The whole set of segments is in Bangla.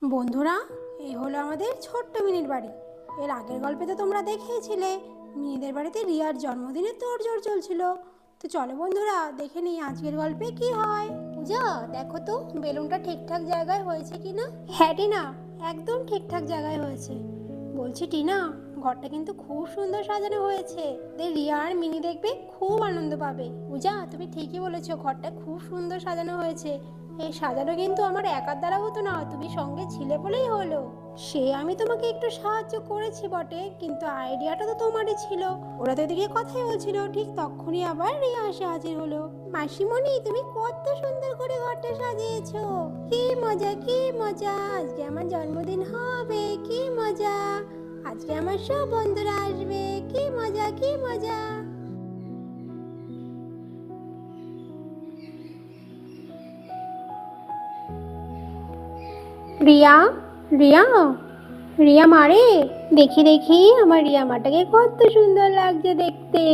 বন্ধুরা, এই হলো আমাদের ছোট্ট মিনির বাড়ি। এর আগের গল্পে তো তোমরা দেখেইছিলে মিনিদের বাড়িতে রিয়ার জন্মদিনে তোড়জোড় চলছিল। তো চলো বন্ধুরা, দেখে নিই আজকের গল্পে কি হয়। পূজা, দেখো তো বেলুনটা ঠিকঠাক জায়গায় হয়েছে কিনা। হ্যাঁ টিনা, একদম ঠিকঠাক জায়গায় হয়েছে। বলছি টিনা, ঘরটা কিন্তু খুব সুন্দর সাজানো হয়েছে। রিয়া আর মিনি দেখবে খুব আনন্দ পাবে। পূজা, তুমি ঠিকই বলেছো, ঘরটা খুব সুন্দর সাজানো হয়েছে। এই সাজানো কিন্তু আমার একার দ্বারা হতো না, তুমি সঙ্গে ছিলে বলেই হলো। সে আমি তোমাকে একটু সাহায্য করেছি বটে, কিন্তু আইডিয়াটা তো তোমারই ছিল। ওরা তো এদিকে কথাই বলছিল, ঠিক তখনই আবার রিয়া এসে হাজির হলো। মাসিমণি, তুমি কত সুন্দর করে ঘরটা সাজিয়েছো। কি মজা কি মজা, আজকে আমার জন্মদিন হবে, কি মজা। আজকে আমার সব বন্ধুরা আসবে, কি মজা কি মজা। রিয়া, রিয়া, রিয়া মারে, দেখি দেখি আমার রিয়া মাটাকে কত সুন্দর লাগছে দেখতে।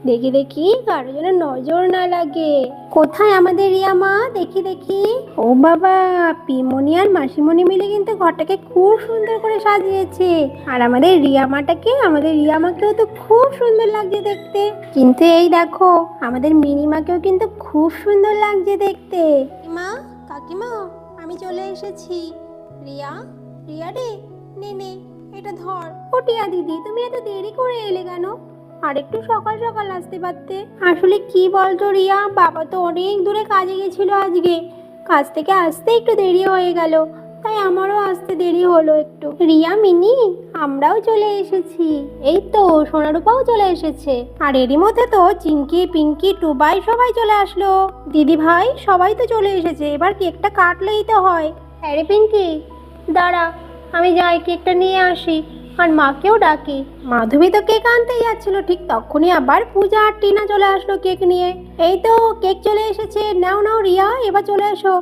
দেখি দেখি কারো যেন নজর না লাগে। কোথায় আমাদের রিয়া মা, দেখি দেখি। ও বাবা, পিমনি আর মাসিমণি মিলে কিন্তু ঘরটাকে খুব সুন্দর করে সাজিয়েছে। আর আমাদের রিয়া মাটাকে, আমাদের রিয়া মাকেও তো খুব সুন্দর লাগছে দেখতে। কিন্তু এই দেখো, আমাদের মিনি মাকেও কিন্তু খুব সুন্দর লাগছে দেখতে। মা, কাকিমা, আমি চলে এসেছি। রিয়া, রিয়া রে, নে নে, এটা ধর। ও টিয়া দিদি, তুমি এত দেরি করে এলে কেন? আর একটু সকাল সকাল আসতে পারতে। আসলে কি বলতো রিয়া, বাবা তো অনেক দূরে কাজে গেছিল আজকে। কাজ থেকে আসতে একটু দেরি হয়ে গেল, তাই আমারও আসতে দেরি হলো একটু। রিয়া, মিনি, আমরাও চলে এসেছি। এই তো সোনারূপাও চলে এসেছে। আর এরই মধ্যে তো চিঙ্কি, পিঙ্কি, টুবাই সবাই চলে আসলো। দিদি ভাই সবাই তো চলে এসেছে, এবার কেকটা কাটলেই তো হয়। আরে পিঙ্কি, দাঁড়া, আমি যাই কেকটা নিয়ে আসি। আর মাকেও ডাকি। মাধবী তো কেক আনতেই যাচ্ছিল, ঠিক তখনই আবার পূজা আর টিনা চলে আসলো কেক নিয়ে। এই তো কেক চলে এসেছে, নাও নাও রিয়া, এবার চলে এসো,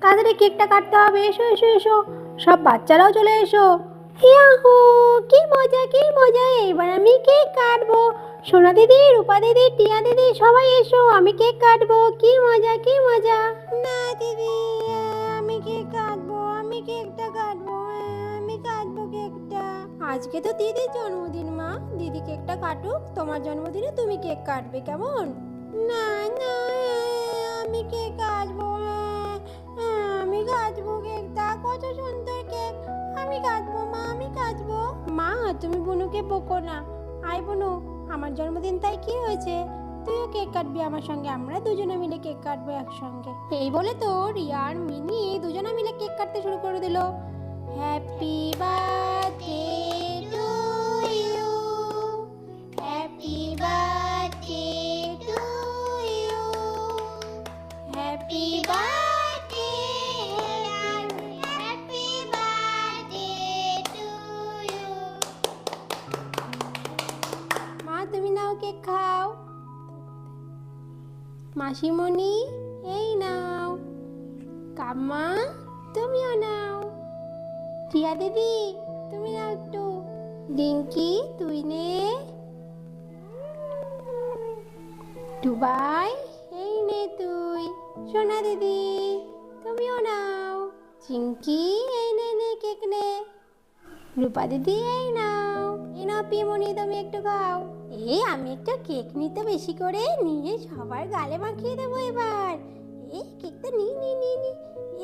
তাড়াতাড়ি কেকটা কাটতে হবে। এসো এসো এসো, সব বাচ্চারাও চলে এসো। ইয়াহু, কি মজা কি মজা, এবার আমি কেক কাটবো। সোনা দিদি, রূপা দিদি, টিয়া দিদি, সবাই এসো, আমি কেক কাটবো। কি মজা কি মজা। না দিদি, আমি কেক কাটবো, আমি কেকটা কাটবো, আমি কাটবো কেকটা। আজকে তো দিদির জন্মদিন মা, দিদি কেকটা কাটুক, তোমার জন্মদিনে তুমি কেক কাটবে, কেমন? না না, আমি কেক কাটবো, আমি কাটবো কেকটা, কত সুন্দর কেক। আমি কাটবো মা, আমি কাটবো। মা, তুমি বুনুকে বকো না। আয় বুনু, আমার জন্মদিন তাই কি হয়েছে, তুইও কেক কাটবি আমার সঙ্গে, আমরা দুজনে মিলে কেক কাটবো একসঙ্গে। এই বলে তো রিয়া আর মিনি দুজনে মিলে কেক কাটতে শুরু করে দিল। Happy birthday to you, happy birthday to you, happy birthday, happy birthday to you. মা, তুমি নাও কেক খাও। মাসিমণি, এই নাও। কাম্মা, তুমিও নাও। টিয়া দিদি, তুমি নাও একটু। ডিঙ্কি, তুই নে। টুবাই, এই নে তুই। সোনা দিদি, তুমিও নাও। চিঙ্কি, এই নে নে কেক নে। রূপা দিদি, এই নাও। এই নাও পিমনি, তুমি একটু খাও। এই আমি একটা কেক নিতে বেশি করে নিয়ে সবার গালে মাখিয়ে দেবো এবার। এই কেকটা নি নি নি নি।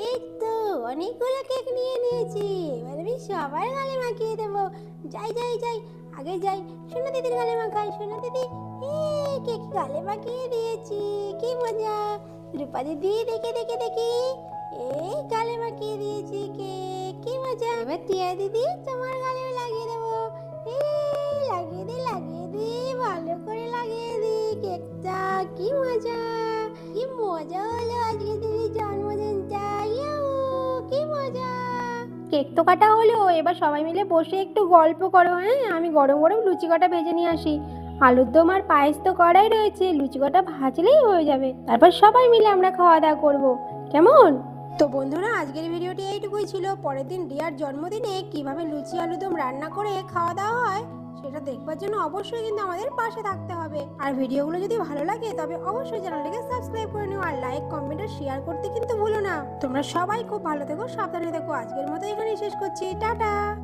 এই তো অনেকগুলো কেক নিয়ে নিয়েছি, এবার আমি সবার গালে মাখিয়ে দেবো। যাই যাই যাই, আগে যাই, সোনা দিদির গালে মাখাই। সোনা দিদি, এই কেক গালে মাখিয়ে দিয়েছি, কি মজা। রূপা দিদি, দেখে দেখে দেখি, এই গালে মাখিয়ে দিয়েছি কেক, কি মজা। এবার টিয়া দিদি, তোমার গালেও লাগিয়ে দেবো। এই লাগিয়ে দি লাগিয়ে দি, ভালো করে লাগিয়ে দি কেকটা, কি মজা। কি মজা হলো আজকে দিদির জন্মদিনটা, ইয়াও, কি মজা। কেক তো কাটা হলো, এবার সবাই মিলে বসে একটু গল্প করো। হ্যাঁ, আমি গরম গরম লুচি কটা ভেজে নিয়ে আসি। আলুর দম আর পায়েস তো করাই রয়েছে, লুচি কটা ভাজলেই হয়ে যাবে, তারপর সবাই মিলে আমরা খাওয়া দাওয়া করবো, কেমন? তো বন্ধুরা, আজকের ভিডিওটি এইটুকুই ছিল। পরের দিন রিয়ার জন্মদিনে কিভাবে লুচি আলুর দম রান্না করে খাওয়া দাওয়া হয় সেটা দেখবার জন্য অবশ্যই কিন্তু আমাদের পাশে থাকতে হবে। আর ভিডিওগুলো যদি ভালো লাগে তবে অবশ্যই চ্যানেলটিকে সাবস্ক্রাইব করে নিও, আর লাইক কমেন্ট আর শেয়ার করতে কিন্তু ভুলো না। তোমরা সবাই খুব ভালো থেকো, সাবধানে থেকো। আজকের মতো এখানেই শেষ করছি, টাটা।